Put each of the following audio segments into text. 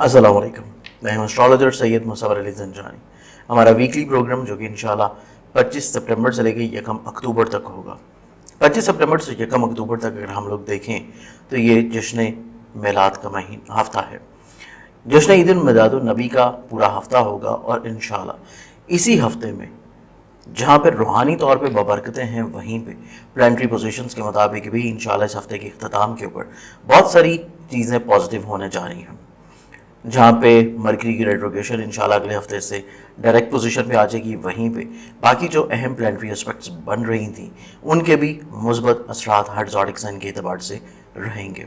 अस्सलाम वालेकुम। मैं हूं एस्ट्रोलॉजर सैयद मुसव्वर अली ज़ंजानी। हमारा वीकली प्रोग्राम जो कि इंशाल्लाह 25 सितंबर से लेकर 1 अक्टूबर तक होगा। 25 सितंबर से 1 अक्टूबर तक अगर हम लोग देखें तो ये जश्न मिलाद का महीना हफ्ता है। जश्न ईद उल मिलाद उन नबी का पूरा हफ्ता होगा और इंशाल्लाह इसी हफ्ते में जहाँ पर रूहानी तौर पे बबरकतें हैं वहीं पे प्लानिटरी पोजीशंस के मुताबिक भी इंशाल्लाह इस हफ्ते के इख्तिताम के ऊपर बहुत सारी चीज़ें पॉजिटिव होने जा रही हैं। जहाँ पे मरकरी की रेट्रोग्रेशन इंशाल्लाह अगले हफ्ते से डायरेक्ट पोजीशन पे आ जाएगी, वहीं पे बाकी जो अहम प्लानिटरी एस्पेक्ट्स बन रही थी उनके भी मुस्बत असरात हर ज़ोडिक साइन के एतबार से रहेंगे।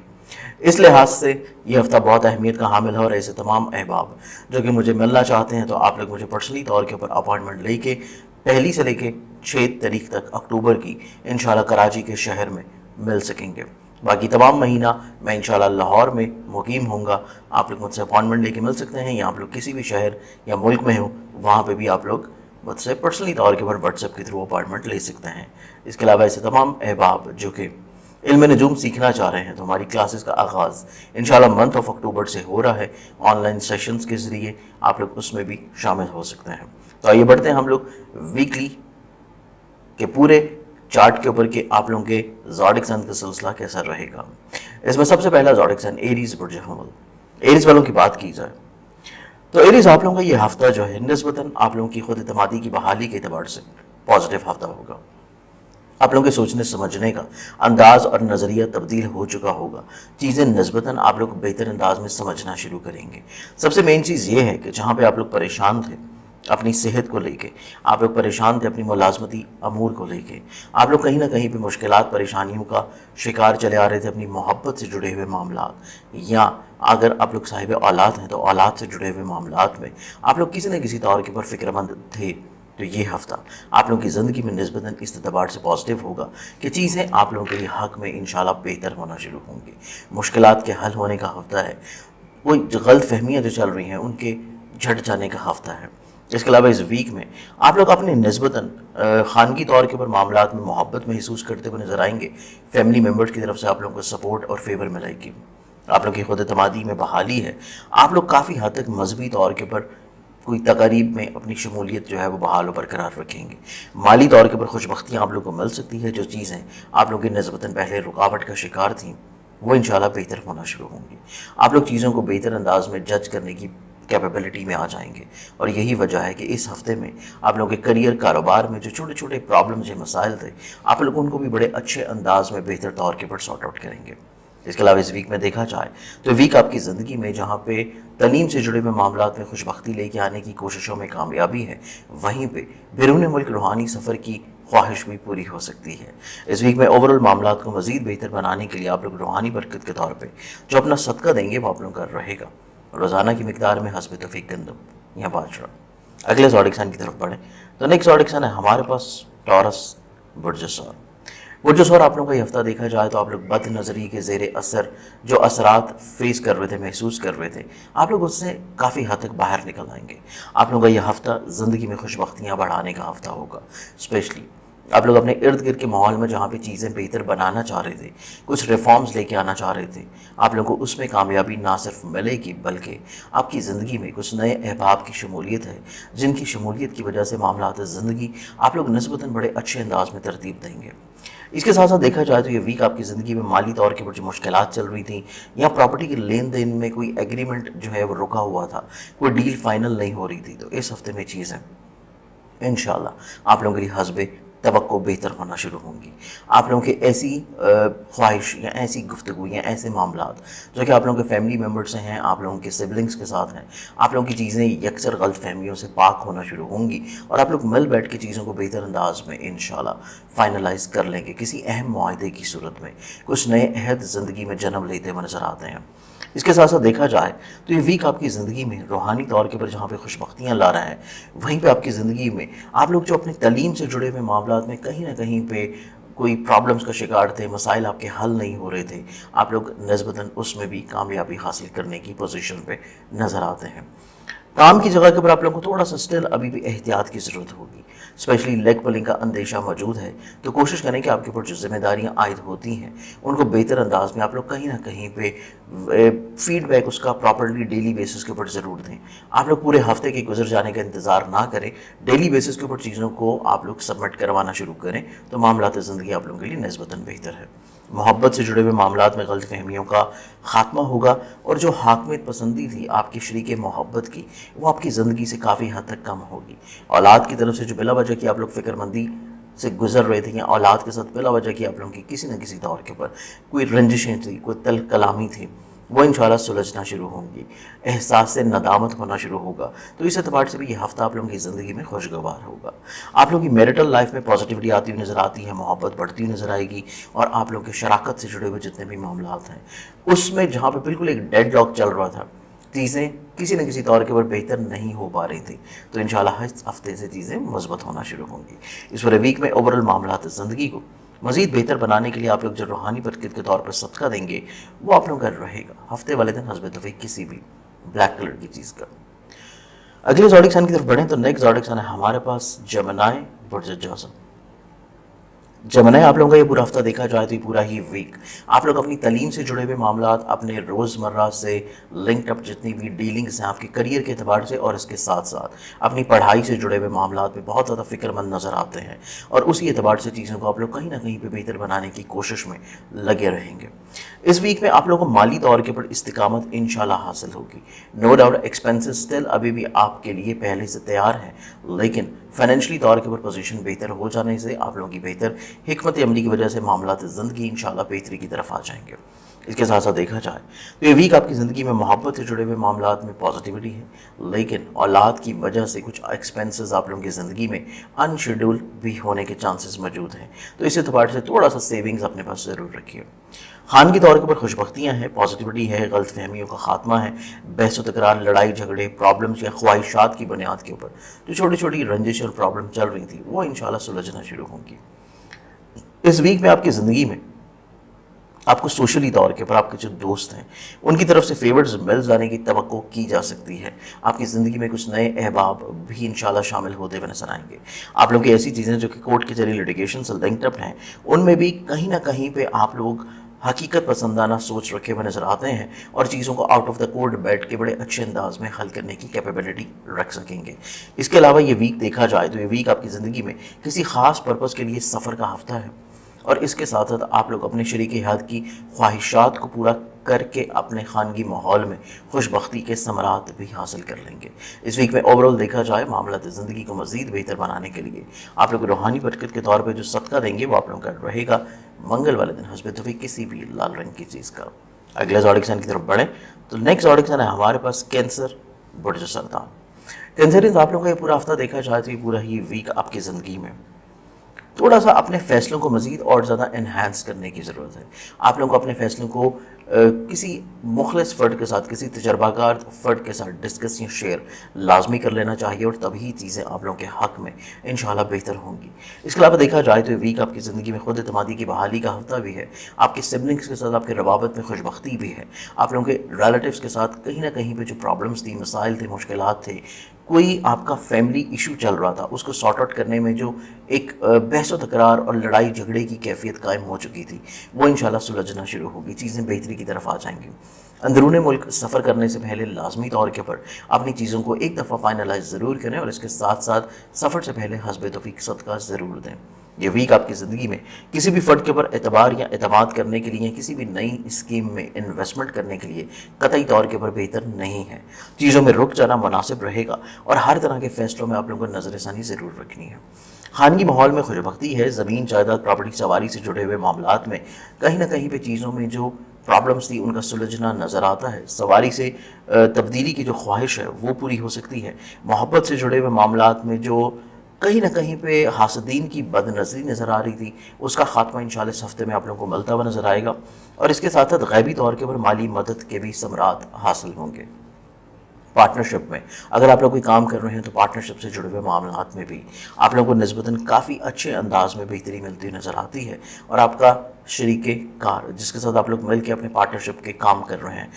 इस लिहाज से ये हफ्ता बहुत अहमियत का हामिल है और ऐसे तमाम अहबाब जो कि मुझे मिलना चाहते हैं तो आप लोग मुझे पर्सनली तौर के ऊपर अपॉइंटमेंट लेके पहली से लेके 6 तारीख तक अक्टूबर की इंशाल्लाह कराची के शहर में मिल सकेंगे। बाकी तमाम महीना मैं इंशाल्लाह लाहौर में मुकीम होऊंगा। आप लोग मुझसे अपॉइंटमेंट लेके मिल सकते हैं, या आप लोग किसी भी शहर या मुल्क में हो वहाँ पे भी आप लोग मुझसे पर्सनली तौर के ऊपर व्हाट्सएप के थ्रू अपॉइंटमेंट ले सकते हैं। इसके अलावा ऐसे तमाम अहबाब जो कि इल्म नजूम सीखना चाह रहे हैं तो हमारी क्लासेस का आगाज़ इंशाल्लाह मंथ ऑफ अक्टूबर से हो रहा है। ऑनलाइन सेशंस के ज़रिए आप लोग उसमें भी शामिल हो सकते हैं। तो आइए बढ़ते हैं हम लोग वीकली के पूरे चार्ट के ऊपर कि आप लोगों के ज़ोडिक साइन का सिलसिला कैसा रहेगा। इसमें सबसे पहला ज़ोडिक साइन एरीज बुर्ज हमल। एरीज वालों की बात की जाए तो एरीज आप लोगों का ये हफ्ता जो है निस्बतन आप लोगों की खुद एतमादी की बहाली के एतबार से पॉजिटिव हफ्ता होगा। आप लोगों के सोचने समझने का अंदाज और नज़रिया तब्दील हो चुका होगा। चीज़ें निस्बतन आप लोग बेहतर अंदाज में समझना शुरू करेंगे। सबसे मेन चीज़ ये है कि जहाँ पे आप लोग परेशान थे अपनी सेहत को लेके, आप लोग परेशान थे अपनी मुलाजमती अमूर को लेके, आप लोग कहीं ना कहीं पे मुश्किलात परेशानियों का शिकार चले आ रहे थे अपनी मोहब्बत से जुड़े हुए मामलात, या अगर आप लोग साहिब औलाद हैं तो औलाद से जुड़े हुए मामलात में आप लोग किसी न किसी तौर के ऊपर फ़िक्रमंद थे। तो ये हफ्ता आप लोगों की ज़िंदगी में निस्बतन इस एतबार से पॉजिटिव होगा कि चीज़ें आप लोगों के हक़ में इंशाल्लाह बेहतर होना शुरू होंगी। मुश्किलात के हल होने का हफ्ता है। कोई गलत फहमियाँ जो चल रही हैं उनके झट जाने का हफ्ता है। इसके अलावा इस वीक में आप लोग अपने निस्बतन ख़ानगी तौर के ऊपर मामलात में मोहब्बत महसूस करते हुए नज़र आएंगे। फैमिली मेम्बर्स की तरफ से आप लोगों को सपोर्ट और फेवर मिलेगी। आप लोग की खुद एतमादी में बहाली है। आप लोग काफ़ी हद तक मजहबी तौर के ऊपर कोई तकारीब में अपनी शमूलियत जो है वो बहाल और बरकरार रखेंगे। माली तौर के ऊपर खुशबख्तियाँ आप लोगों को मिल सकती है। जो चीज़ें आप लोगों की निस्बतन पहले रुकावट का शिकार थी वो इंशाल्लाह बेहतर होना शुरू होंगी। आप लोग चीज़ों को बेहतर अंदाज में जज करने की कैपेबिलिटी में आ जाएंगे और यही वजह है कि इस हफ्ते में आप लोगों के करियर कारोबार में जो छोटे छोटे प्रॉब्लम्स या मसाइल थे आप लोग उनको भी बड़े अच्छे अंदाज में बेहतर तौर के ऊपर सॉर्ट आउट करेंगे। इसके अलावा इस वीक में देखा जाए तो वीक आपकी ज़िंदगी में जहाँ पे तलीम से जुड़े हुए मामलात में खुशबख्ती लेके आने की कोशिशों में कामयाबी है, वहीं पे बैरून मुल्क रूहानी सफ़र की ख्वाहिश भी पूरी हो सकती है। इस वीक में ओवरऑल मामलात को मज़ीद बेहतर बनाने के लिए आप लोग रूहानी बरकत के तौर पर जो अपना सदका देंगे वो आप लोगों का रहेगा। रोज़ाना की मिकदार में हस्ब तौफीक गंदम या बाजरा। अगले ज़ोडिक साइन की तरफ बढ़ें तो नेक्स्ट ज़ोडिक साइन है हमारे पास टॉरस बुर्ज सौर। बुर्ज सौर आप लोगों का ये हफ्ता देखा जाए तो आप लोग बद नज़री के ज़ेर असर जो असरात फेस कर रहे थे, महसूस कर रहे थे, आप लोग उससे काफ़ी हद तक बाहर निकल आएंगे। आप लोगों का ये हफ्ता ज़िंदगी में खुशबख्तियाँ बढ़ाने का हफ्ता होगा। स्पेशली आप लोग अपने इर्द गिर्द के माहौल में जहाँ पे चीज़ें बेहतर बनाना चाह रहे थे, कुछ रिफॉर्म्स लेके आना चाह रहे थे, आप लोगों को उसमें कामयाबी ना सिर्फ मिलेगी बल्कि आपकी ज़िंदगी में कुछ नए अहबाब की शमूलियत है जिनकी शमूलियत की वजह से मामलात ज़िंदगी आप लोग निस्बतन बड़े अच्छे अंदाज में तरतीब देंगे। इसके साथ साथ देखा जाए तो ये वीक आपकी ज़िंदगी में माली तौर के ऊपर जो मुश्किलात चल रही थी या प्रॉपर्टी के लेन देन में कोई एग्रीमेंट जो है वो रुका हुआ था, कोई डील फाइनल नहीं हो रही थी, तो इस हफ्ते में चीज़ें इंशाल्लाह आप लोगों के लिए हस्बे तवक्को बेहतर होना शुरू होंगी। आप लोगों की ऐसी ख्वाहिश या ऐसी गुफ्तगू या ऐसे मामलात जो कि आप लोगों के फैमिली मेम्बर से हैं, आप लोगों के सिबलिंग्स के साथ हैं, आप लोगों की चीज़ें यकसर गलत फहमियों से पाक होना शुरू होंगी और आप लोग मिल बैठ के चीज़ों को बेहतर अंदाज में इंशाल्लाह फाइनलाइज कर लेंगे। किसी अहम मुआहदे की सूरत में कुछ नए अहद ज़िंदगी में जन्म लेते हुए नज़र आते हैं। इसके साथ साथ देखा जाए तो ये वीक आपकी ज़िंदगी में रूहानी तौर के ऊपर जहाँ पे खुशबख्तियाँ ला रहा है, वहीं पे आपकी ज़िंदगी में आप लोग जो अपनी तलीम से जुड़े हुए मामलात में कहीं ना कहीं पे कोई प्रॉब्लम्स का शिकार थे, मसाइल आपके हल नहीं हो रहे थे, आप लोग निस्बतन उसमें भी कामयाबी हासिल करने की पोजीशन पे नज़र आते हैं। काम की जगह के ऊपर आप लोगों को थोड़ा सा स्टिल अभी भी एहतियात की ज़रूरत होगी, स्पेशली लेग पुलिंग का अंदेशा मौजूद है। तो कोशिश करें कि आपके ऊपर जो जिम्मेदारियां आयद होती हैं उनको बेहतर अंदाज में आप लोग कहीं ना कहीं पे फीडबैक उसका प्रॉपरली डेली बेसिस के ऊपर ज़रूर दें। आप लोग पूरे हफ्ते के गुजर जाने का इंतज़ार ना करें, डेली बेसिस के ऊपर चीज़ों को आप लोग सबमिट करवाना शुरू करें, तो मामलात ज़िंदगी आप लोगों के लिए निस्बतन बेहतर है। मोहब्बत से जुड़े हुए मामलात में गलत फहमियों का खात्मा होगा, और जो हाकमियत पसंदी थी आपकी शरीक मोहब्बत की, वो आपकी ज़िंदगी से काफ़ी हद तक कम होगी। औलाद की तरफ से जो बिला वजह की आप लोग फिक्रमंदी से गुजर रहे थे, या औलाद के साथ बिला वजह की आप लोगों की किसी न किसी दौर के ऊपर कोई रंजिशें थी, कोई तल कलामी थी, वो इंशाल्लाह सुलझना शुरू होंगी, एहसास से नदामत होना शुरू होगा। तो इस एतबार से भी ये हफ्ता आप लोगों की ज़िंदगी में खुशगवार होगा। आप लोगों की मैरिटल लाइफ में पॉजिटिविटी आती हुई नज़र आती है, मोहब्बत बढ़ती हुई नज़र आएगी, और आप लोगों के शराकत से जुड़े हुए जितने भी मामलात हैं उसमें जहाँ पे बिल्कुल एक डेड लॉक चल रहा था, चीज़ें किसी न किसी तौर के ऊपर बेहतर नहीं हो पा रही थी, तो इंशाल्लाह इस हफ्ते से चीज़ें मजबूत होना शुरू होंगी। इस पूरे वीक में ओवरऑल मामलात ज़िंदगी को मज़ीद बेहतर बनाने के लिए आप लोग जो रूहानी बरकत के तौर पर सदका देंगे वो आप लोगों का रहेगा हफ्ते वाले दिन हस्ब तौफीक किसी भी ब्लैक कलर की चीज़ का। अगले ज़ोडिक साइन की तरफ बढ़ें तो नेक्स्ट ज़ोडिक साइन है हमारे पास जेमिनी बुर्ज जोसफ। जेमिनी आप लोगों का ये पूरा हफ्ता देखा जाए तो ये पूरा ही वीक आप लोग अपनी तलीम से जुड़े हुए मामलात, अपने रोज़मर्रा से लिंक्ड अप जितनी भी डीलिंग्स हैं आपके करियर के अतबार से, और इसके साथ साथ अपनी पढ़ाई से जुड़े हुए मामलात में बहुत ज़्यादा फ़िक्रमंद नज़र आते हैं, और उसी एतबार से चीज़ों को आप लोग कहीं ना कहीं पे बेहतर बनाने की कोशिश में लगे रहेंगे। इस वीक में आप लोगों को माली तौर के ऊपर इस्तिकामत इंशाल्लाह हासिल होगी। नो डाउट एक्सपेंसेस स्टिल अभी भी आपके लिए पहले से तैयार हैं, लेकिन फाइनेंशियली तौर के ऊपर पोजीशन बेहतर हो जाने से आप लोगों की बेहतर हिकमत अमली की वजह से मामलात ज़िंदगी इंशाल्लाह बेहतरी की तरफ आ जाएंगे। इसके साथ साथ देखा जाए तो ये वीक आपकी ज़िंदगी में मोहब्बत से जुड़े हुए मामलात में पॉजिटिविटी है, लेकिन औलाद की वजह से कुछ एक्सपेंसेस आप लोगों की ज़िंदगी में अनशेड्यूल भी होने के चांसेस मौजूद हैं, तो इस एतबार से थोड़ा सा सेविंग्स अपने पास ज़रूर रखिए। खान की तौर के ऊपर खुशबख्तियाँ हैं, पॉजिटिविटी है, गलत फहमियों का खात्मा है, बहस तकरार, लड़ाई झगड़े, प्रॉब्लम्स या ख्वाहिशात की बुनियाद के ऊपर जो छोटी छोटी रंजिश और प्रॉब्लम चल रही थी वो इंशाल्लाह सुलझना शुरू होंगी। इस वीक में आपकी ज़िंदगी में आपको सोशली तौर के ऊपर आपके जो दोस्त हैं उनकी तरफ से फेवर्स मिल जाने की तवक्को की जा सकती है। आपकी ज़िंदगी में कुछ नए अहबाब भी इंशाल्लाह शामिल होते हुए नजर आएंगे। आप लोगों की ऐसी चीज़ें जो कि कोर्ट के जरिए लिटिगेशन से लिंक्ड अप हैं उनमें भी कहीं ना कहीं पे आप लोग हकीकत पसंदाना सोच रखे हुए नज़र आते हैं, और चीज़ों को आउट ऑफ द कोर्ट बैठ के बड़े अच्छे अंदाज में हल करने की कैपेबिलिटी रख सकेंगे। इसके अलावा ये वीक देखा जाए तो ये वीक आपकी ज़िंदगी में किसी ख़ास पर्पज़ के लिए सफ़र का हफ्ता है, और इसके साथ साथ आप लोग अपने शरीके हयात की ख्वाहिशात को पूरा करके अपने खानगी माहौल में खुशबख्ती के समरात भी हासिल कर लेंगे। इस वीक में ओवरऑल देखा जाए मामलात ज़िंदगी को मज़ीद बेहतर बनाने के लिए आप लोग रूहानी बरकत के तौर पर जो सदका देंगे वो आप लोगों का रहेगा मंगल वाले दिन हस्ब तौफीक किसी भी लाल रंग की चीज़ का। अगले ज़ोडिक साइन की तरफ बढ़ें तो नेक्स्ट ज़ोडिक साइन है हमारे पास कैंसर बुर्ज सरतान। कैंसर आप लोगों का ये पूरा हफ्ता देखा जाए तो ये पूरा ही वीक आपकी ज़िंदगी में थोड़ा सा अपने फैसलों को मज़ीद और ज़्यादा इन्हांस करने की ज़रूरत है। आप लोगों को अपने फैसलों को किसी मुखलिस फ़र्द के साथ, किसी तजर्बाकार फ़र्द के साथ डिस्कस या शेयर लाजमी कर लेना चाहिए, और तभी चीज़ें आप लोगों के हक़ में इंशाल्लाह बेहतर होंगी। इसके अलावा देखा जाए तो ये वीक आपकी ज़िंदगी में खुद एतमादी की बहाली का हफ्ता भी है। आपके सिबलिंग्स के साथ आपके रवाबत में खुशबख्ती भी है। आप लोगों के रिलेटिव्स के साथ कहीं ना कहीं पर जो प्रॉब्लम्स थी, मसाइल थे, मुश्किलात थे, कोई आपका फैमिली इशू चल रहा था, उसको सॉर्ट आउट करने में जो एक बहस व तकरार और लड़ाई झगड़े की कैफियत कायम हो चुकी थी वो इंशाल्लाह सुलझना शुरू होगी, चीज़ें बेहतरी की तरफ आ जाएंगी। अंदरूनी मुल्क सफ़र करने से पहले लाजमी तौर के ऊपर अपनी चीज़ों को एक दफ़ा फाइनलाइज ज़रूर करें, और इसके साथ साथ सफ़र से पहले हस्ब तौफीक सदका ज़रूर दें। ये वीक आपकी ज़िंदगी में किसी भी फ़र्द के ऊपर एतबार या एतमाद करने के लिए, किसी भी नई स्कीम में इन्वेस्टमेंट करने के लिए कतई तौर के ऊपर बेहतर नहीं है। चीज़ों में रुक जाना मुनासिब रहेगा, और हर तरह के फ़ैसलों में आप लोगों को नज़रसानी ज़रूर रखनी है। खानगी माहौल में खुशबख्ती है, ज़मीन जायदाद प्रॉपर्टी सवारी से जुड़े हुए मामलात में कहीं ना कहीं पे चीज़ों में जो प्रॉब्लम्स थी उनका सुलझना नज़र आता है। सवारी से तब्दीली की जो ख्वाहिश है वो पूरी हो सकती है। मोहब्बत से जुड़े हुए मामलात में जो कहीं ना कहीं पे हासदीन की बदनज़री नज़र आ रही थी उसका खात्मा इंशाल्लाह इस हफ्ते में आप लोगों को मिलता हुआ नज़र आएगा, और इसके साथ साथ गैबी तौर के ऊपर माली मदद के भी समरात हासिल होंगे। पार्टनरशिप में अगर आप लोग कोई काम कर रहे हैं तो पार्टनरशिप से जुड़े हुए मामलात में भी आप लोगों को निस्बतन काफ़ी अच्छे अंदाज में बेहतरी मिलती नज़र आती है, और आपका शरीके कार जिसके साथ आप लोग मिल के अपने पार्टनरशिप के काम कर रहे हैं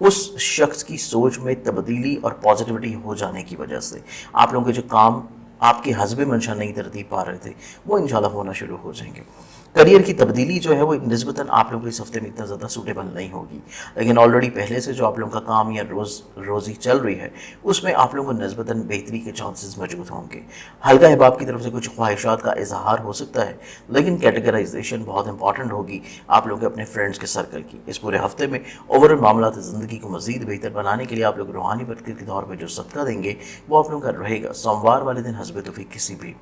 उस शख्स की सोच में तब्दीली और पॉजिटिविटी हो जाने की वजह से आप लोगों के जो काम आपके हस्बे मंशा नहीं तरतीब पा रहे थे वो इंशाल्लाह होना शुरू हो जाएंगे। करियर की तब्दीली जो है वो निस्बतन आप लोगों को इस हफ्ते में इतना ज़्यादा सूटेबल नहीं होगी, लेकिन ऑलरेडी पहले से जो आप लोगों का काम या रोज़ी चल रही है उसमें आप लोगों को निस्बतन बेहतरी के चांसेस मौजूद होंगे। हल्का अहबाब की तरफ से कुछ ख्वाहिशात का इजहार हो सकता है, लेकिन कैटेगराइजेशन बहुत इंपॉर्टेंट होगी आप लोगों के अपने फ्रेंड्स के सर्कल की। इस पूरे हफ्ते में ओवरऑल मामला ज़िंदगी को मज़ीद बेहतर बनाने के लिए आप लोग रूहानी बरकत के तौर पर जो सदका देंगे वो आप लोगों का रहेगा सोमवार वाले दिन हस्बे तौफीक किसी भी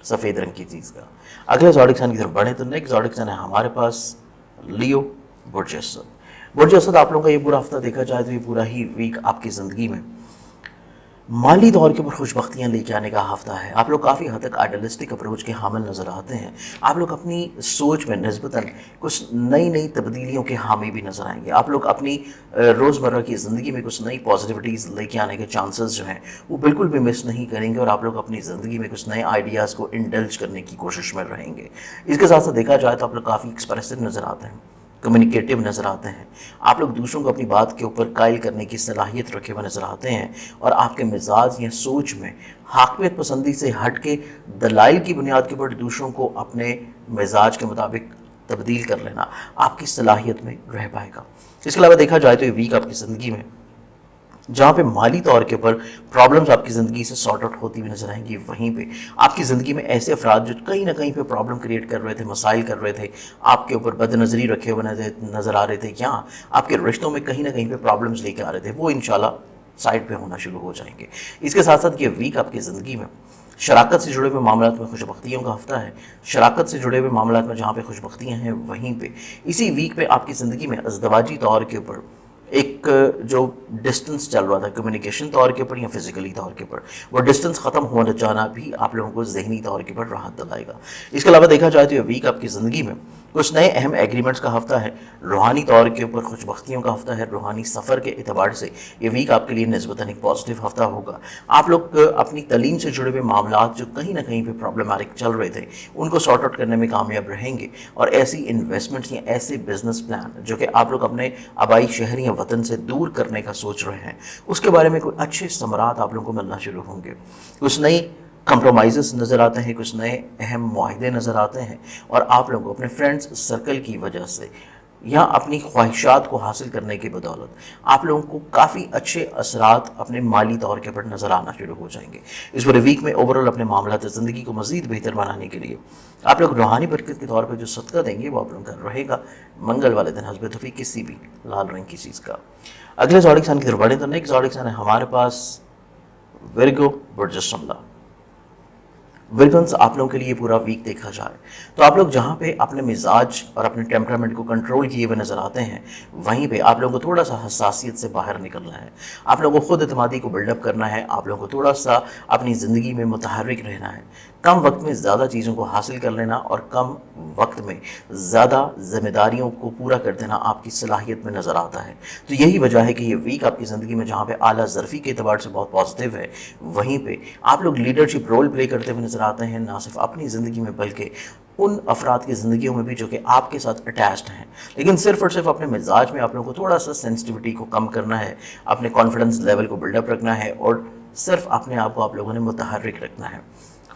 सफ़ेद रंग की चीज़ का। अगले ज़ोडिक साइन की तरफ बढ़े तो नेक्स्ट ज़ोडिक साइन है हमारे पास लियो बुर्ज असद। बुर्ज असद आप लोगों का ये पूरा हफ्ता देखा जाए तो ये पूरा ही वीक आपकी ज़िंदगी में माली तौर के ऊपर खुशबख्तियाँ लेके आने का हफ्ता है। आप लोग काफ़ी हद तक आइडियलिस्टिक अप्रोच के हामिल नज़र आते हैं। आप लोग अपनी सोच में निस्बतन कुछ नई तब्दीलियों के हामी भी नज़र आएंगे। आप लोग अपनी रोज़मर्रा की ज़िंदगी में कुछ नई पॉजिटिविटीज़ लेके आने के चांसेस जो हैं वो बिल्कुल भी मिस नहीं करेंगे और आप लोग अपनी ज़िंदगी में कुछ नए आइडियाज़ को इंडल्ज करने की कोशिश में रहेंगे। इसके साथ साथ देखा जाए तो आप लोग काफ़ी एक्सप्रेसिव नज़र आते हैं, कम्युनिकेटिव नज़र आते हैं। आप लोग दूसरों को अपनी बात के ऊपर कायल करने की सलाहियत रखे हुए नज़र आते हैं और आपके मिजाज या सोच में हाकमियत पसंदी से हट के दलाइल की बुनियाद के ऊपर दूसरों को अपने मिजाज के मुताबिक तब्दील कर लेना आपकी सलाहियत में रह पाएगा। इसके अलावा देखा जाए तो ये वीक आपकी ज़िंदगी में जहाँ पे माली तौर के ऊपर प्रॉब्लम्स आपकी ज़िंदगी से सॉर्ट आउट होती हुई नजर आएंगी, वहीं पे आपकी ज़िंदगी में ऐसे अफराद जो कहीं ना कहीं पे प्रॉब्लम क्रिएट कर रहे थे, मसाइल कर रहे थे, आपके ऊपर बदनज़री रखे हुए नज़र आ रहे थे या आपके रिश्तों में कहीं ना कहीं पे प्रॉब्लम्स लेके आ रहे थे, वो इंशाल्लाह साइड पे होना शुरू हो जाएंगे। इसके साथ साथ ये वीक आपकी ज़िंदगी में शराकत से जुड़े हुए मामलात में खुशबख्तियों का हफ्ता है। शराकत से जुड़े हुए मामलात में जहाँ पे खुशबख्तियाँ हैं वहीं पे इसी वीक पे आपकी ज़िंदगी में अज़दवाजी तौर के ऊपर एक जो डिस्टेंस चल रहा था कम्युनिकेशन तौर के ऊपर या फिजिकली तौर के ऊपर, वो डिस्टेंस ख़त्म होना जाना भी आप लोगों को ज़हनी तौर के ऊपर राहत दिलाएगा। इसके अलावा देखा जाए तो ये वीक आपकी ज़िंदगी में कुछ नए अहम एग्रीमेंट्स का हफ्ता है। रूहानी तौर के ऊपर खुशबख्तियों का हफ्ता है। रूहानी सफ़र के एतबार से ये वीक आपके लिए निस्बतन एक पॉजिटिव हफ्ता होगा। आप लोग अपनी तलीम से जुड़े हुए मामलात जो कहीं ना कहीं पे प्रॉब्लमेटिक चल रहे थे उनको सॉर्ट आउट करने में कामयाब रहेंगे और ऐसी इन्वेस्टमेंट्स या ऐसे बिजनेस प्लान जो कि आप लोग अपने आबाई शहर या वतन से दूर करने का सोच रहे हैं उसके बारे में कोई अच्छे समरात आप लोगों को मिलना शुरू होंगे। कुछ नई कंप्रोमाइज़ेस नज़र आते हैं, कुछ नए अहम मुआहदे नज़र आते हैं और आप लोगों को अपने फ्रेंड्स सर्कल की वजह से या अपनी ख्वाहिशात को हासिल करने की बदौलत आप लोगों को काफ़ी अच्छे असरात अपने माली तौर के ऊपर नज़र आना शुरू हो जाएंगे। इस पूरे वीक में ओवरऑल अपने मामलात ज़िंदगी को मज़ीद बेहतर बनाने के लिए आप लोग रूहानी बरकत के तौर पर जो सदका देंगे वो आप लोगों का रहेगा मंगल वाले दिन हस्बे तौफीक किसी भी लाल रंग की चीज़ का। अगले ज़ोडिक साइन की तरफ बढ़ें तो नेक्स्ट ज़ोडिक साइन है हमारे पास विर्गो बुर्ज शुमला। विर्गन्स आप लोगों के लिए पूरा वीक देखा जाए तो आप लोग जहाँ पे अपने मिजाज और अपने टेम्परामेंट को कंट्रोल किए हुए नज़र आते हैं वहीं पे आप लोगों को थोड़ा सा हसासियत से बाहर निकलना है। आप लोगों को खुद एतमादी को बिल्डअप करना है। आप लोगों को थोड़ा सा अपनी ज़िंदगी में मुतहर्रिक रहना है। कम वक्त में ज़्यादा चीज़ों को हासिल कर लेना और कम वक्त में ज़्यादा जिम्मेदारियों को पूरा कर देना आपकी सलाहियत में नज़र आता है। तो यही वजह है कि ये वीक आपकी ज़िंदगी में जहाँ पे आला ज़रफ़ी के एतबार से बहुत पॉजिटिव है वहीं पे आप लोग लीडरशिप रोल प्ले करते हुए नज़र आते हैं, ना सिर्फ अपनी ज़िंदगी में बल्कि उन अफराद की ज़िंदगियों में भी जो कि आपके साथ अटैच्ड हैं। लेकिन सिर्फ और सिर्फ अपने मिजाज में आप लोगों को थोड़ा सा सेंसिटिविटी को कम करना है, अपने कॉन्फिडेंस लेवल को बिल्डअप रखना है और सिर्फ अपने आप को आप लोगों ने मुतहर्रिक रखना है।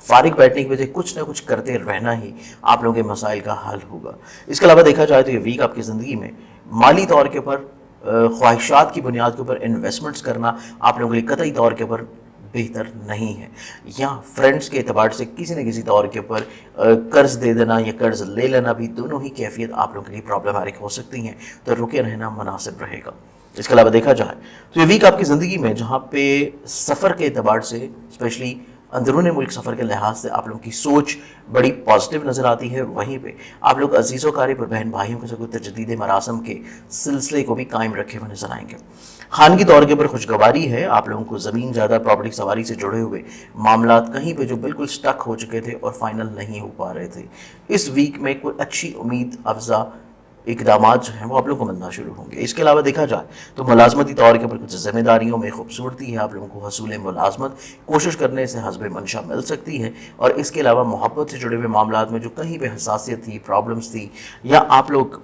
फारिग बैठने की वजह कुछ ना कुछ करते रहना ही आप लोगों के मसाइल का हल होगा। इसके अलावा देखा जाए तो ये वीक आपकी ज़िंदगी में माली तौर के ऊपर ख्वाहिशात की बुनियाद के ऊपर इन्वेस्टमेंट्स करना आप लोगों के लिए कतई तौर के ऊपर बेहतर नहीं है, या फ्रेंड्स के एतबार से किसी न किसी तौर के ऊपर कर्ज दे देना या कर्ज ले लेना भी दोनों ही कैफियत आप लोगों के लिए प्रॉब्लमैटिक हो सकती हैं, तो रुके रहना मुनासिब रहेगा। इसके अलावा देखा जाए तो ये वीक आपकी ज़िंदगी में जहाँ पे सफ़र के एतबार से स्पेशली अंदरूनी मुल्क सफ़र के लिहाज से आप लोगों की सोच बड़ी पॉजिटिव नज़र आती है, वहीं पे आप लोग अजीज़ व क़रीब और बहन भाइयों के साथ तजदीद मरासम के सिलसिले को भी कायम रखे हुए नजर आएंगे। खानगी तौर के ऊपर खुशगवारी है। आप लोगों को ज़मीन ज़्यादा प्रॉपर्टी सवारी से जुड़े हुए मामलात कहीं पे जो बिल्कुल स्टक हो चुके थे और फाइनल नहीं हो पा रहे थे, इस वीक में कोई अच्छी उम्मीद अफजा इकदामात जो हैं वो आप लोगों को मिलना शुरू होंगे। इसके अलावा देखा जाए तो मुलाजमती तौर के ऊपर कुछ ज़िम्मेदारियों में खूबसूरती है। आप लोगों को हसूल मुलाजमत कोशिश करने से हस्बे मंशा मिल सकती है और इसके अलावा मोहब्बत से जुड़े हुए मामलात में जो कहीं पे हसासियत थी, प्रॉब्लम्स थी, या आप लोग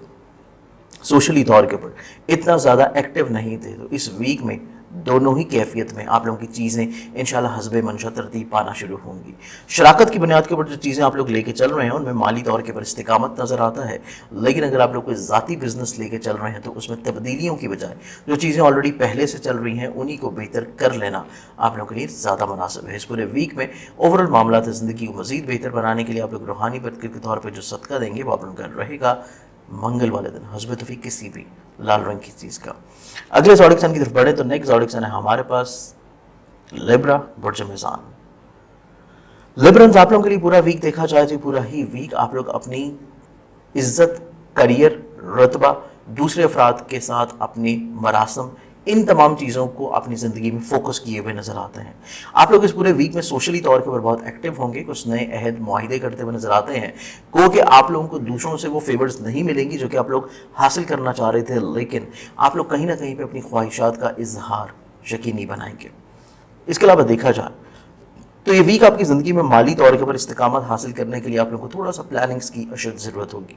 सोशली तौर के ऊपर इतना ज़्यादा एक्टिव नहीं थे, तो इस वीक में दोनों ही कैफियत में आप लोगों की चीज़ें इंशाल्लाह हस्बे मंशा तरतीब पाना शुरू होंगी। शराकत की बुनियाद के ऊपर जो चीज़ें आप लोग लेके चल रहे हैं उनमें माली तौर के ऊपर इस्तिकामत नज़र आता है, लेकिन अगर आप लोग कोई ज़ाती बिजनेस लेके चल रहे हैं तो उसमें तब्दीलियों की बजाय जो चीज़ें ऑलरेडी पहले से चल रही हैं उन्हीं को बेहतर कर लेना आप लोगों के लिए ज़्यादा मुनासिब है। इस पूरे वीक में ओवरऑल मामला ज़िंदगी को मज़ीद बेहतर बनाने के लिए आप लोग रूहानी बरकत के तौर पर जो सदका देंगे वो आप लोगों का रहेगा मंगल वाले दिन हस्ब तौफीक किसी भी लाल रंग की चीज़ का। अगले ज़ोडिक साइन की तरफ बढ़े तो नेक्स्ट ज़ोडिक साइन है हमारे पास लिब्रा बुर्ज मीज़ान। लिब्रन्स आप लोगों के लिए पूरा वीक देखा जाए तो पूरा ही वीक आप लोग अपनी इज्जत, करियर, रुतबा, दूसरे अफराद के साथ अपनी मरासम, इन तमाम चीज़ों को अपनी ज़िंदगी में फोकस किए हुए नज़र आते हैं। आप लोग इस पूरे वीक में सोशली तौर के ऊपर बहुत एक्टिव होंगे, कुछ नए अहद मुआहिदे करते हुए नज़र आते हैं। कि आप लोगों को दूसरों से वो फेवर्स नहीं मिलेंगी जो कि आप लोग हासिल करना चाह रहे थे, लेकिन आप लोग कहीं ना कहीं पे अपनी ख्वाहिशात का इजहार यकीनी बनाएंगे। इसके अलावा देखा जाए तो ये वीक आपकी ज़िंदगी में माली तौर के ऊपर इस्तिकामत हासिल करने के लिए आप लोगों को थोड़ा सा प्लानिंग्स की अशद ज़रूरत होगी।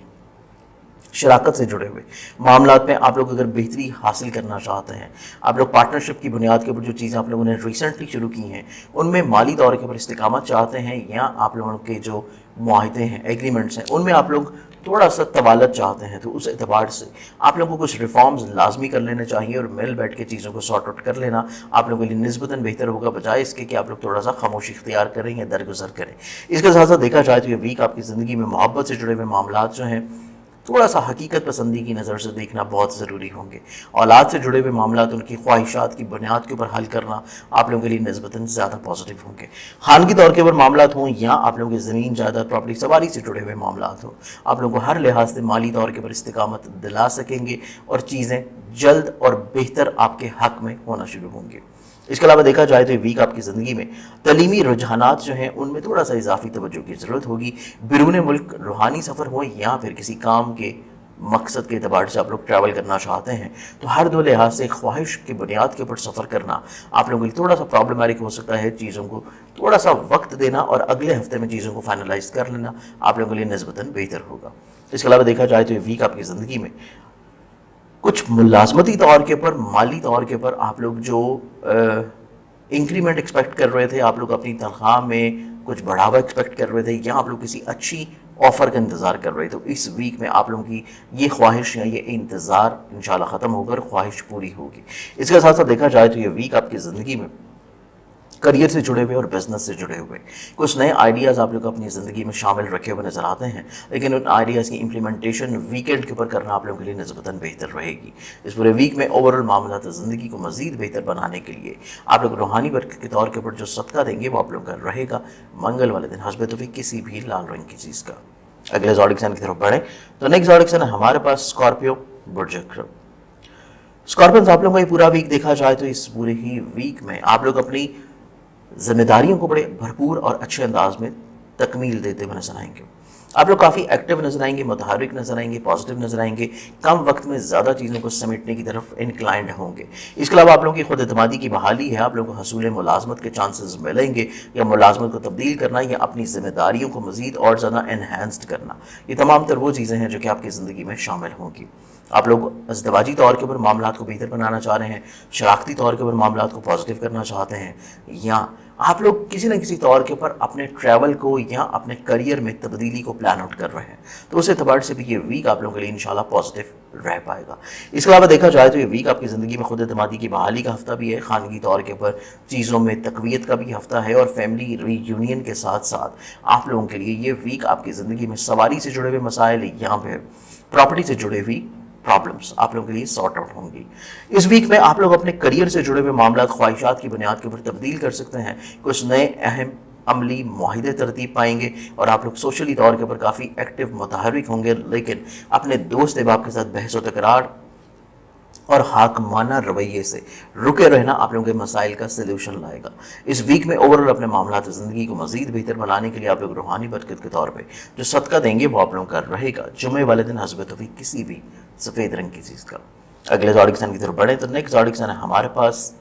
शराकत से जुड़े हुए मामलात में आप लोग अगर बेहतरी हासिल करना चाहते हैं, आप लोग पार्टनरशिप की बुनियाद के ऊपर जो चीज़ें आप लोगों ने रिसेंटली शुरू की हैं उनमें माली तौर के ऊपर इस्तिकामत चाहते हैं, या आप लोगों के जो मुआहदे हैं, एग्रीमेंट्स हैं, उनमें आप लोग थोड़ा सा तवालत चाहते हैं, तो उस एतबार से आप लोगों को कुछ रिफॉर्म्स लाजमी कर लेने चाहिए और मिल बैठ के चीज़ों को सॉर्ट आउट कर लेना आप लोगों के लिए निस्बतन बेहतर होगा, बजाय इसके कि आप लोग थोड़ा सा खामोशी इख्तियार करें या दरगुजर करें। इसके साथ साथ देखा जाए तो ये वीक आपकी ज़िंदगी में मोहब्बत से जुड़े हुए मामला जो हैं थोड़ा सा हकीकत पसंदी की नज़र से देखना बहुत ज़रूरी होंगे। औलाद से जुड़े हुए मामला उनकी ख्वाहिशात की बुनियाद के ऊपर हल करना आप लोगों के लिए निस्बतन ज़्यादा पॉजिटिव होंगे। खानगी तौर के ऊपर मामला हों या आप लोगों की ज़मीन जायदाद प्रॉपर्टी सवारी से जुड़े हुए मामला हों, आप लोगों को हर लिहाज से माली तौर के ऊपर इस्तिकामत दिला सकेंगे और चीज़ें जल्द और बेहतर आपके हक़ में होना शुरू होंगी। इसके अलावा देखा जाए तो ये वीक आपकी ज़िंदगी में तलीमी रुझानात जो हैं उनमें थोड़ा सा इजाफी तवज्जो की ज़रूरत होगी। बिरून मुल्क रूहानी सफ़र हो या फिर किसी काम के मकसद के अतबार से आप लोग ट्रैवल करना चाहते हैं, तो हर दो लिहाज से ख्वाहिश की बुनियाद के ऊपर सफ़र करना आप लोगों के लिए थोड़ा सा प्रॉब्लमेटिक हो सकता है। चीज़ों को थोड़ा सा वक्त देना और अगले हफ्ते में चीज़ों को फाइनलाइज कर लेना आप लोगों के लिए निस्बतन बेहतर होगा। इसके अलावा देखा जाए तो ये वीक आपकी ज़िंदगी में कुछ मुलाजमती तौर के ऊपर, माली तौर के ऊपर आप लोग जो इंक्रीमेंट एक्सपेक्ट कर रहे थे, आप लोग अपनी तनख्वाह में कुछ बढ़ावा एक्सपेक्ट कर रहे थे, या आप लोग किसी अच्छी ऑफ़र का इंतज़ार कर रहे थे, तो इस वीक में आप लोगों की ये ख्वाहिश या ये इंतज़ार इंशाल्लाह ख़त्म होकर ख्वाहिश पूरी होगी। इसके साथ साथ देखा जाए तो ये वीक आपकी ज़िंदगी में करियर से जुड़े हुए और बिजनेस से जुड़े हुए कुछ नए आइडियाज़ आप लोग अपनी ज़िंदगी में शामिल रखे हुए नज़र आते हैं, लेकिन उन आइडियाज़ की इम्प्लीमेंटेशन वीकेंड के ऊपर करना आप लोगों के लिए निस्बतन बेहतर रहेगी। इस पूरे वीक में ओवरऑल मामला ज़िंदगी को मज़ीद बेहतर बनाने के लिए आप लोग रूहानी बरकत के तौर के ऊपर जो सदका देंगे वो आप लोगों का रहेगा मंगल वाले दिन हस्ब तौफीक किसी भी लाल रंग की चीज़ का। अगले ज़ोडिक साइन की तरफ बढ़ें तो नेक्स्ट ज़ोडिक साइन हमारे पास स्कॉर्पियो बुर्ज अक़रब। स्कॉर्पियंस आप लोगों का ये पूरा वीक देखा जाए तो इस पूरे ही वीक में आप लोग अपनी जिम्मेदारियों को बड़े भरपूर और अच्छे अंदाज में तकमील देते हुए नजर आएंगे। आप लोग काफ़ी एक्टिव नजर आएंगे, मुतहरिक नजर आएंगे, पॉजिटिव नजर आएंगे, कम वक्त में ज़्यादा चीज़ों को समेटने की तरफ इनक्लाइंड होंगे। इसके अलावा आप लोगों की खुद एतमादी की बहाली है, आप लोगों को हसूल मुलाजमत के चांसेस मिलेंगे, या मुलाजमत को तब्दील करना या अपनी जिम्मेदारियों को मज़ीद और ज़्यादा इन्हांस्ड करना, ये तमाम तर वो चीज़ें हैं जो कि आपकी ज़िंदगी में शामिल होंगी। आप लोग अज़दवाजी तौर के ऊपर मामला को बेहतर बनाना चाह रहे हैं, शराकती तौर के ऊपर मामला को पॉजिटिव करना चाहते हैं, या आप लोग किसी न किसी तौर के ऊपर अपने ट्रैवल को या अपने करियर में तब्दीली को प्लान आउट कर रहे हैं, तो उस एतबार से भी ये वीक आप लोगों के लिए इंशाल्लाह पॉजिटिव रह पाएगा। इसके अलावा देखा जाए तो ये वीक आपकी ज़िंदगी में खुद एतमादी की बहाली का हफ्ता भी है, खानगी तौर के ऊपर चीज़ों में तकवीत का भी हफ्ता है, और फैमिली रीयूनियन के साथ साथ आप लोगों के लिए ये वीक आपकी ज़िंदगी में सवारी से जुड़े हुए मसाइल या फिर प्रॉपर्टी से जुड़े हुई प्रॉब्लम्स आप लोगों के लिए सॉर्ट आउट होंगी। इस वीक में आप लोग अपने करियर से जुड़े हुए मामला ख्वाहिशात की बुनियाद के ऊपर तब्दील कर सकते हैं, कुछ नए अहम अमली मुआहिदे तरतीब पाएंगे, और आप लोग सोशली तौर के ऊपर काफ़ी एक्टिव मुतहरिक होंगे, लेकिन अपने दोस्त अहबाब के साथ बहस व तकरार और हाकमाना रवैये से रुके रहना आप लोगों के मसाइल का सलूशन लाएगा। इस वीक में ओवरऑल अपने मामला ज़िंदगी को मज़ीद बेहतर बनाने के लिए आप लोग रूहानी बरकत के तौर पे जो सदका देंगे वो आप लोगों का रहेगा जुमे वाले दिन हस्ब तौफीक किसी भी सफ़ेद रंग की चीज़ का। अगले ज़ोडिक साइन की तरफ बढ़े तो नेक्स्ट ज़ोडिक साइन है हमारे पास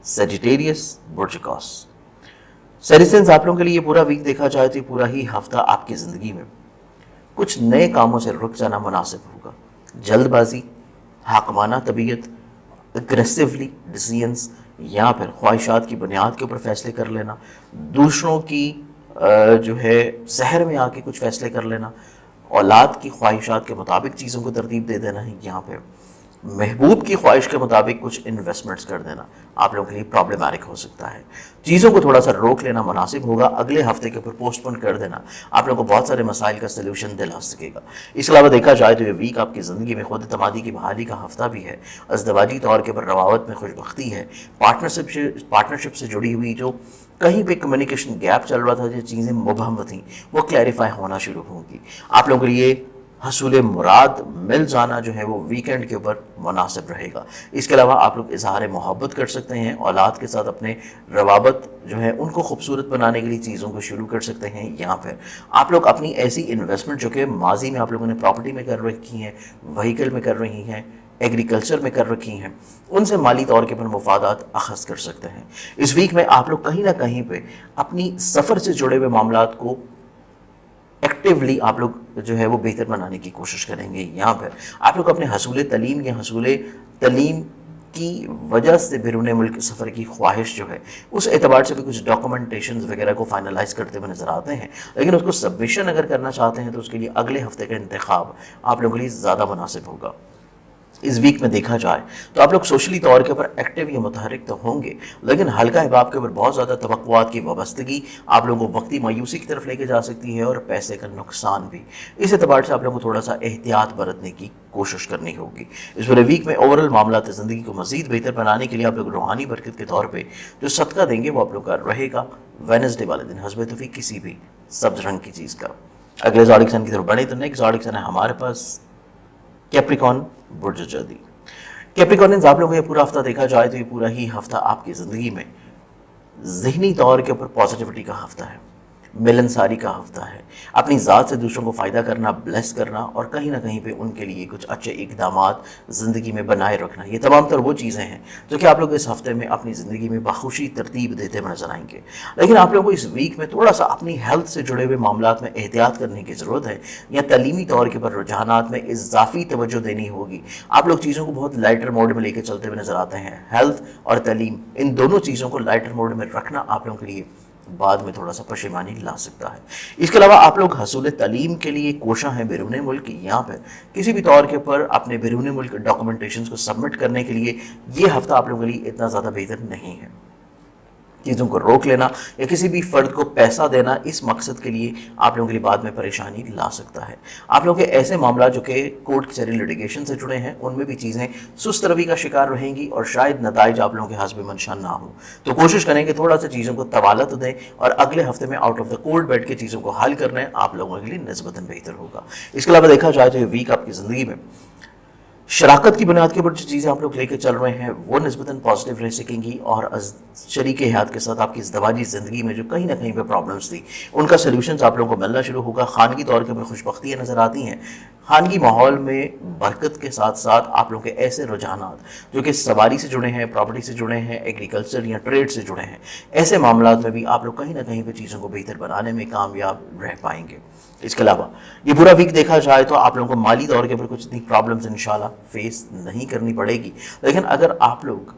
सेजिटेरियस बुर्ज कॉस। सेजिटेरियस आप लोगों के लिए पूरा वीक देखा जाए तो पूरा ही हफ्ता आपकी ज़िंदगी में कुछ नए कामों से रुक जाना मुनासिब होगा, جلد بازی، حاکمانہ طبیعت، اگریسیولی ڈیسیژنس یا پھر خواہشات کی بنیاد کے اوپر فیصلے کر لینا، دوسروں کی جو ہے سحر میں آ کے کچھ فیصلے کر لینا، اولاد کی خواہشات کے مطابق چیزوں کو ترتیب دے دینا ہے، یہاں پہ محبوب کی خواہش کے مطابق کچھ انویسٹمنٹس کر دینا آپ لوگوں کے لیے پرابلمٹک ہو سکتا ہے۔ چیزوں کو تھوڑا سا روک لینا مناسب ہوگا، اگلے ہفتے کے اوپر پوسٹ پون کر دینا آپ لوگوں کو بہت سارے مسائل کا سلوشن دلا سکے گا۔ اس کے علاوہ دیکھا جائے تو یہ ویک آپ کی زندگی میں خود اعتمادی کی بحالی کا ہفتہ بھی ہے، ازدواجی طور کے اوپر روابط میں خوش بختی ہے، پارٹنرشپ سے جڑی ہوئی جو کہیں پہ کمیونیکیشن گیپ چل رہا تھا، جو چیزیں مبہم تھیں وہ کلیریفائی ہونا شروع ہوں گی۔ آپ لوگوں کے لیے حصول مراد مل جانا جو ہے وہ ویکینڈ کے اوپر مناسب رہے گا۔ اس کے علاوہ آپ لوگ اظہار محبت کر سکتے ہیں، اولاد کے ساتھ اپنے روابط جو ہے ان کو خوبصورت بنانے کے لیے چیزوں کو شروع کر سکتے ہیں۔ یہاں پہ آپ لوگ اپنی ایسی انویسٹمنٹ جو کہ ماضی میں آپ لوگوں نے پراپرٹی میں کر رکھی ہیں، وہیکل میں کر رہی ہیں، ایگریکلچر میں کر رکھی ہیں، ان سے مالی طور کے پر مفادات اخذ کر سکتے ہیں۔ اس ویک میں آپ لوگ کہیں نہ کہیں پہ اپنی سفر سے جڑے ہوئے معاملات کو ایکٹیولی آپ لوگ جو ہے وہ بہتر بنانے کی کوشش کریں گے۔ یہاں پر آپ لوگ اپنے حصول تعلیم یا حصول تعلیم کی وجہ سے بیرون ملک سفر کی خواہش جو ہے اس اعتبار سے بھی کچھ ڈاکومنٹیشنز وغیرہ کو فائنلائز کرتے ہوئے نظر آتے ہیں، لیکن اس کو سبمیشن اگر کرنا چاہتے ہیں تو اس کے لیے اگلے ہفتے کا انتخاب آپ لوگوں کے لیے زیادہ مناسب ہوگا۔ اس ویک میں دیکھا جائے تو آپ لوگ سوشلی طور کے اوپر ایکٹیو یا متحرک تو ہوں گے، لیکن ہلکا احباب کے اوپر بہت زیادہ توقعات کی وابستگی آپ لوگوں کو وقتی مایوسی کی طرف لے کے جا سکتی ہے اور پیسے کا نقصان بھی۔ اس اعتبار سے آپ لوگوں کو تھوڑا سا احتیاط برتنے کی کوشش کرنی ہوگی۔ اس پورے ویک میں اوورال معاملات زندگی کو مزید بہتر بنانے کے لیے آپ لوگ روحانی برکت کے طور پہ جو صدقہ دیں گے وہ آپ لوگ کا رہے گا وینسڈے والے دن حسب توفیق کسی بھی سبز رنگ کی چیز کا۔ اگلے زوڈک سائن کی طرف بڑھیں تو نیکسٹ زوڈک سائن ہے ہمارے پاس کیپریکون برج جدی۔ کیپریکوننز آپ لوگوں کو یہ پورا ہفتہ دیکھا جائے تو یہ پورا ہی ہفتہ آپ کی زندگی میں ذہنی طور کے اوپر پازیٹیوٹی کا ہفتہ ہے، ملنساری کا ہفتہ ہے، اپنی ذات سے دوسروں کو فائدہ کرنا، بلیس کرنا اور کہیں نہ کہیں پہ ان کے لیے کچھ اچھے اقدامات زندگی میں بنائے رکھنا، یہ تمام تر وہ چیزیں ہیں جو کہ آپ لوگ اس ہفتے میں اپنی زندگی میں بخوشی ترتیب دیتے ہوئے نظر آئیں گے۔ لیکن آپ لوگوں کو اس ویک میں تھوڑا سا اپنی ہیلتھ سے جڑے ہوئے معاملات میں احتیاط کرنے کی ضرورت ہے، یا تعلیمی طور کے پر رجحانات میں اضافی توجہ دینی ہوگی۔ آپ لوگ چیزوں کو بہت لائٹر موڈ میں لے کے چلتے ہوئے نظر آتے ہیں۔ ہیلتھ اور تعلیم ان دونوں چیزوں کو لائٹر موڈ میں رکھنا آپ لوگوں کے لیے بعد میں تھوڑا سا پشیمانی لا سکتا ہے۔ اس کے علاوہ آپ لوگ حصول تعلیم کے لیے کوشاں ہیں بیرون ملک، یہاں پر کسی بھی طور کے پر اپنے بیرون ملک ڈاکومنٹیشنز کو سبمٹ کرنے کے لیے یہ ہفتہ آپ لوگوں کے لیے اتنا زیادہ بہتر نہیں ہے۔ چیزوں کو روک لینا یا کسی بھی فرد کو پیسہ دینا اس مقصد کے لیے آپ لوگوں کے لیے بعد میں پریشانی لا سکتا ہے۔ آپ لوگوں کے ایسے معاملات جو کہ کورٹ کچہری لیٹیگیشن سے جڑے ہیں ان میں بھی چیزیں سست روی کا شکار رہیں گی اور شاید نتائج آپ لوگوں کے حسب منشا نہ ہوں، تو کوشش کریں کہ تھوڑا سا چیزوں کو طوالت دیں اور اگلے ہفتے میں آؤٹ آف دا کورٹ بیٹھ کے چیزوں کو حل کرنا آپ لوگوں کے لیے نسبتاً بہتر ہوگا۔ اس کے علاوہ دیکھا جائے تو یہ ویک آپ کی زندگی میں شراکت کی بنیاد کے اوپر جو چیزیں آپ لوگ لے کے چل رہے ہیں وہ نسبتاً پازیٹیو رہ سکیں گی، اور شریک حیات کے ساتھ آپ کی ازدواجی زندگی میں جو کہیں نہ کہیں پہ پرابلمس تھی ان کا سلیوشنز آپ لوگوں کو ملنا شروع ہوگا۔ خانگی طور کے اوپر خوش بختیاں نظر آتی ہیں، خانگی ماحول میں برکت کے ساتھ ساتھ آپ لوگوں کے ایسے رجحانات جو کہ سواری سے جڑے ہیں، پراپرٹی سے جڑے ہیں، ایگریکلچر یا ٹریڈ سے جڑے ہیں، ایسے معاملات میں بھی آپ لوگ کہیں نہ کہیں پہ چیزوں کو بہتر بنانے میں کامیاب رہ پائیں گے۔ اس کے علاوہ یہ پورا ویک دیکھا جائے تو آپ لوگوں کو مالی طور کے اوپر کچھ اتنی پرابلمز انشاءاللہ فیس نہیں کرنی پڑے گی، لیکن اگر آپ لوگ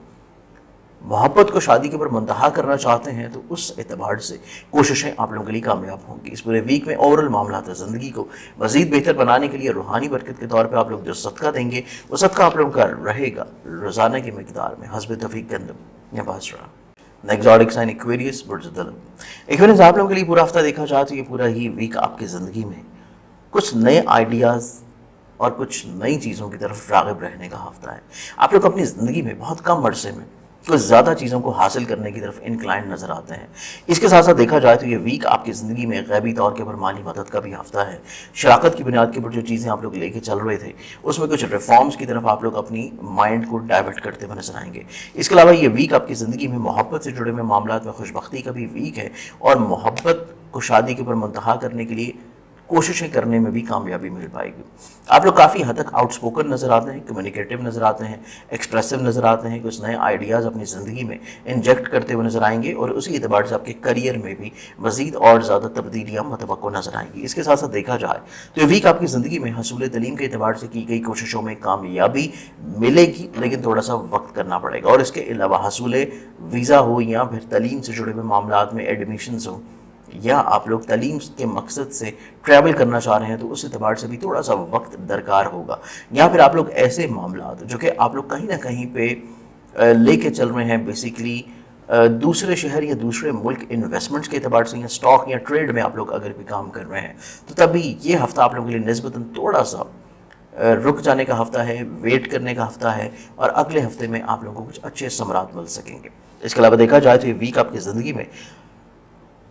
محبت کو شادی کے اوپر منتہا کرنا چاہتے ہیں تو اس اعتبار سے کوششیں آپ لوگوں کے لیے کامیاب ہوں گی۔ اس پورے ویک میں اوورال معاملات زندگی کو مزید بہتر بنانے کے لیے روحانی برکت کے طور پہ آپ لوگ جو صدقہ دیں گے وہ صدقہ آپ لوگوں کا رہے گا روزانہ کی مقدار میں حسب توفیق گندم یا بازرہ۔ نیکسٹ زوڈک سائن ایکویریس برج دلو۔ ایکویریس آپ لوگوں کے لیے پورا ہفتہ دیکھا جائے تو یہ پورا ہی ویک آپ کی زندگی میں کچھ نئے آئیڈیاز اور کچھ نئی چیزوں کی طرف راغب رہنے کا ہفتہ ہے۔ آپ لوگ اپنی زندگی میں بہت کم عرصے میں کچھ زیادہ چیزوں کو حاصل کرنے کی طرف انکلائنڈ نظر آتے ہیں۔ اس کے ساتھ ساتھ دیکھا جائے تو یہ ویک آپ کی زندگی میں غیبی طور کے اوپر مالی مدد کا بھی ہفتہ ہے۔ شراکت کی بنیاد کے اوپر جو چیزیں آپ لوگ لے کے چل رہے تھے اس میں کچھ ریفارمز کی طرف آپ لوگ اپنی مائنڈ کو ڈائیورٹ کرتے ہوئے نظر آئیں گے۔ اس کے علاوہ یہ ویک آپ کی زندگی میں محبت سے جڑے ہوئے معاملات میں خوش بختی کا بھی ویک ہے، اور محبت کو شادی کے اوپر منتہا کرنے کے لیے कोशिशें करने में भी कामयाबी मिल पाएगी। आप लोग काफ़ी हद तक आउटस्पोकन नज़र आते हैं, कम्युनिकेटिव नज़र आते हैं, एक्सप्रेसिव नज़र आते हैं, कुछ नए आइडियाज़ अपनी ज़िंदगी में इंजेक्ट करते हुए नज़र आएंगे और उसी एतबार से आपके करियर में भी मज़ीद और ज़्यादा तब्दीलियाँ मतवक्को नज़र आएंगी। इसके साथ साथ देखा जाए तो ये वीक आपकी ज़िंदगी में हसूल तलीम के एतबार से की गई कोशिशों में कामयाबी मिलेगी, लेकिन थोड़ा सा वक्त करना पड़ेगा। और इसके अलावा हसूल वीज़ा हो या फिर तलीम से जुड़े हुए मामलात में एडमिशन्स हो या आप लोग तालीम के मकसद से ट्रैवल करना चाह रहे हैं तो उस एतबार से भी थोड़ा सा वक्त दरकार होगा। या फिर आप लोग ऐसे मामलात जो कि आप लोग कहीं ना कहीं पे लेके चल रहे हैं बेसिकली दूसरे शहर या दूसरे मुल्क इन्वेस्टमेंट्स के एतबार से या स्टॉक या ट्रेड में आप लोग अगर भी काम कर रहे हैं तो तभी ये हफ्ता आप लोगों के लिए निस्बतन थोड़ा सा रुक जाने का हफ्ता है, वेट करने का हफ्ता है और अगले हफ्ते में आप लोगों को कुछ अच्छे समरात मिल सकेंगे। इसके अलावा देखा जाए तो ये वीक आपकी ज़िंदगी में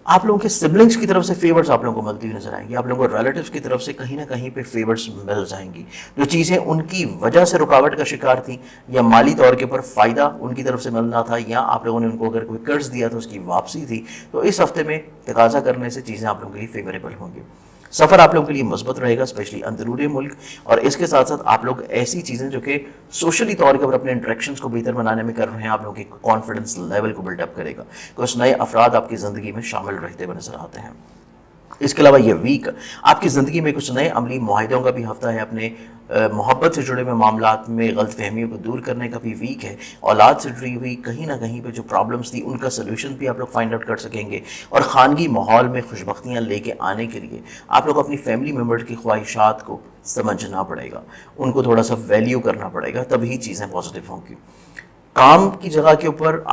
आप लोगों के सिबलिंग्स की तरफ से फेवर्स आप लोगों को मिलती हुई नजर आएंगी। आप लोगों को रिलेटिव्स की तरफ से कहीं ना कहीं पे फेवर्स मिल जाएंगी। जो चीज़ें उनकी वजह से रुकावट का शिकार थी या माली तौर के ऊपर फ़ायदा उनकी तरफ से मिलना था या आप लोगों ने उनको अगर कोई कर्ज दिया तो उसकी वापसी थी, तो इस हफ्ते में तकाजा करने से चीज़ें आप लोगों के लिए फेवरेबल होंगी। सफ़र आप लोगों के लिए मजबूत रहेगा, स्पेशली अंदरूनी मुल्क। और इसके साथ साथ आप लोग ऐसी चीज़ें जो कि सोशली तौर के ऊपर अपने इंटरेक्शंस को बेहतर बनाने में कर रहे हैं, आप लोगों की कॉन्फिडेंस लेवल को बिल्डअप करेगा। कुछ नए अफराद आपकी ज़िंदगी में शामिल रहते हुए नजर आते हैं। इसके अलावा ये वीक आपकी ज़िंदगी में कुछ नए अमली मुआहिदों का भी हफ्ता है। अपने मोहब्बत से जुड़े हुए मामलात में गलत फहमियों को दूर करने का भी वीक है। औलाद से जुड़ी हुई कहीं ना कहीं पे जो प्रॉब्लम्स थी उनका सोल्यूशन भी आप लोग फाइंड आउट कर सकेंगे। और ख़ानगी माहौल में खुशबख्तियाँ लेके आने के लिए आप लोग अपनी फैमिली मेम्बर्स की ख्वाहिशात को समझना पड़ेगा, उनको थोड़ा सा वैल्यू करना पड़ेगा, तभी चीज़ें पॉजिटिव होंगी। काम की जगह के ऊपर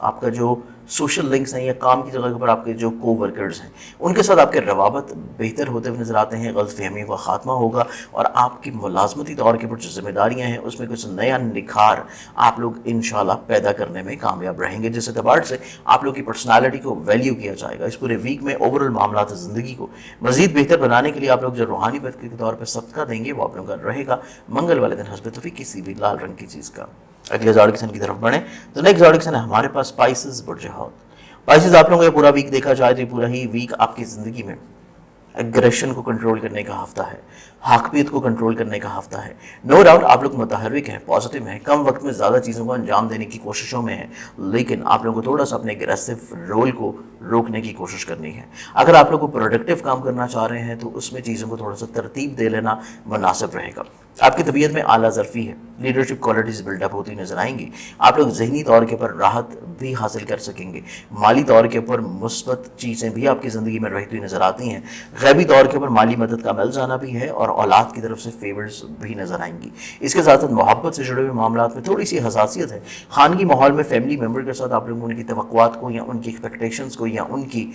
आपका जो सोशल लिंक्स हैं या काम की जगह के ऊपर आपके जो कोवर्कर्स हैं उनके साथ आपके रवाबत बेहतर होते हुए नजर आते हैं। गलत फहमियों का खात्मा होगा और आपकी मुलाजमती तौर के ऊपर जो जिम्मेदारियां हैं उसमें कुछ नया निखार आप लोग इंशाल्लाह पैदा करने में कामयाब रहेंगे, जिस एतबार से आप लोग की पर्सनालिटी को वैल्यू किया जाएगा। इस पूरे वीक में ओवरऑल मामलात ज़िंदगी को मज़ीद बेहतर बनाने के लिए आप लोग जो रूहानी बरकत के तौर पर सदका देंगे वो आप लोगों का रहेगा मंगल वाले दिन हस्ब तौफीक किसी भी लाल रंग की चीज़ का। अगले ज़ोडिक की तरफ बढ़ें तो नेक्स्ट ज़ोडिक है हमारे पास स्पाइसेस बुर्ज हौत। स्पाइसेस आप लोगों का पूरा वीक देखा जाए तो पूरा ही वीक आपकी ज़िंदगी में एग्रेशन को कंट्रोल करने का हफ्ता है, हाकमियत को कंट्रोल करने का हफ्ता है। नो डाउट आप लोग मुतहर्रिक हैं, पॉजिटिव हैं, कम वक्त में ज़्यादा चीज़ों को अंजाम देने की कोशिशों में हैं, लेकिन आप लोगों को थोड़ा सा अपने एग्रेसिव रोल को रोकने की कोशिश करनी है। अगर आप लोग को प्रोडक्टिव काम करना चाह रहे हैं तो उसमें चीज़ों को थोड़ा सा तरतीब दे लेना मुनासिब रहेगा। आपकी तबीयत में आला ज़रफ़ी है, लीडरशिप क्वालिटीज़ बिल्डअप होती नजर आएंगी। आप लोग जहनी तौर के ऊपर राहत भी हासिल कर सकेंगे। माली तौर के ऊपर मुस्बत चीज़ें भी आपकी ज़िंदगी में रहती हुई नजर आती हैं। गैबी तौर के ऊपर माली मदद का मिल जाना भी है और औलाद की तरफ से फेवर्स भी नजर आएंगी। इसके साथ साथ मोहब्बत से जुड़े हुए मामलात में थोड़ी सी हसासियत है। खानगी माहौल में फैमिली मेम्बर के साथ आप लोगों को उनकी तवक्कुआत को या उनकी एक्सपेक्टेशंस को या उनकी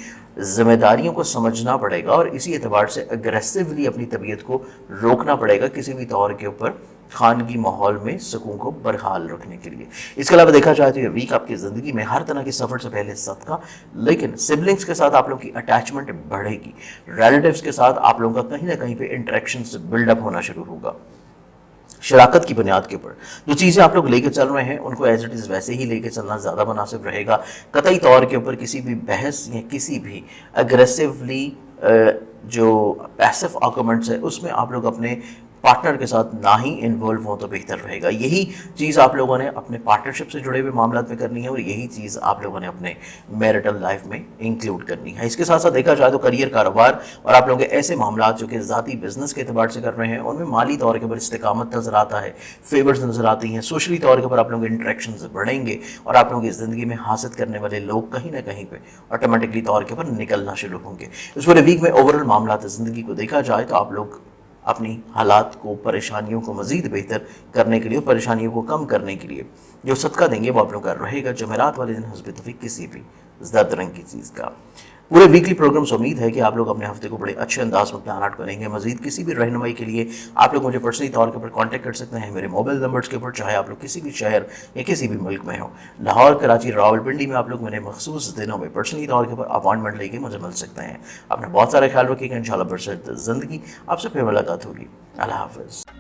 जिम्मेदारियों को समझना पड़ेगा और इसी एतबार से अग्रेसिवली अपनी तबीयत को रोकना पड़ेगा किसी भी तौर के ऊपर खानगी माहौल में सुकून को बरहाल रखने के लिए। इसके अलावा देखा जाए तो ये वीक आपकी ज़िंदगी में हर तरह के सफ़र से पहले सदका, लेकिन सिबलिंग्स के साथ आप लोगों की अटैचमेंट बढ़ेगी। रिलेटिव्स के साथ आप लोगों का कहीं ना कहीं पे इंटरेक्शन बिल्डअप होना शुरू होगा। शराकत की बुनियाद के ऊपर जो चीज़ें आप लोग लेके चल रहे हैं उनको एज इट इज़ वैसे ही लेके चलना ज़्यादा मुनासिब रहेगा। कतई तौर के ऊपर किसी भी बहस या किसी भी अग्रेसिवली जो पैसिव आर्गुमेंट्स है उसमें आप लोग अपने पार्टनर के साथ ना ही इन्वॉल्व हो तो बेहतर रहेगा। यही चीज़ आप लोगों ने अपने पार्टनरशिप से जुड़े हुए मामलों में करनी है और यही चीज़ आप लोगों ने अपने मैरिटल लाइफ में इंक्लूड करनी है। इसके साथ साथ देखा जाए तो करियर, कारोबार और आप लोगों के ऐसे मामला जो कि ज़ाती बिजनेस के एतबार से कर रहे हैं उनमें माली तौर के ऊपर इस्तेकामत नज़र आता है, फेवर्स नज़र आती हैं। सोशली तौर के ऊपर आप लोगों के इंटरेक्शन बढ़ेंगे और आप लोगों की ज़िंदगी में हासिल करने वाले लोग कहीं ना कहीं पर ऑटोमेटिकली तौर के ऊपर निकलना शुरू होंगे। इस पूरे वीक में ओवरऑल मामला ज़िंदगी को देखा जाए तो आप लोग अपनी हालात को, परेशानियों को मज़ीद बेहतर करने के लिए, परेशानियों को कम करने के लिए जो सदका देंगे वो आप लोग का रहेगा जमेरात वाले दिन हस्ब तौफीक किसी भी ज़्यादा रंग की चीज़ का। पूरे वीकली प्रोग्राम से उम्मीद है कि आप लोग अपने हफ्ते को बड़े अच्छे अंदाज में प्लान आउट करेंगे। मजीद किसी भी रहनुमाई के लिए आप लोग मुझे पर्सनली तौर के ऊपर कांटेक्ट कर सकते हैं मेरे मोबाइल नंबर्स के ऊपर, चाहे आप लोग किसी भी शहर या किसी भी मुल्क में हो। लाहौर, कराची, रावलपिंडी में आप लोग मेरे मखसूस दिनों में पर्सनली तौर के ऊपर अपॉइंटमेंट लेके मुझे मिल सकते हैं। अपना बहुत सारा ख्याल रखिएगा। इंशाल्लाह बरसत ज़िंदगी आपसे फिर मुलाकात होगी। अल्लाह हाफ़िज़।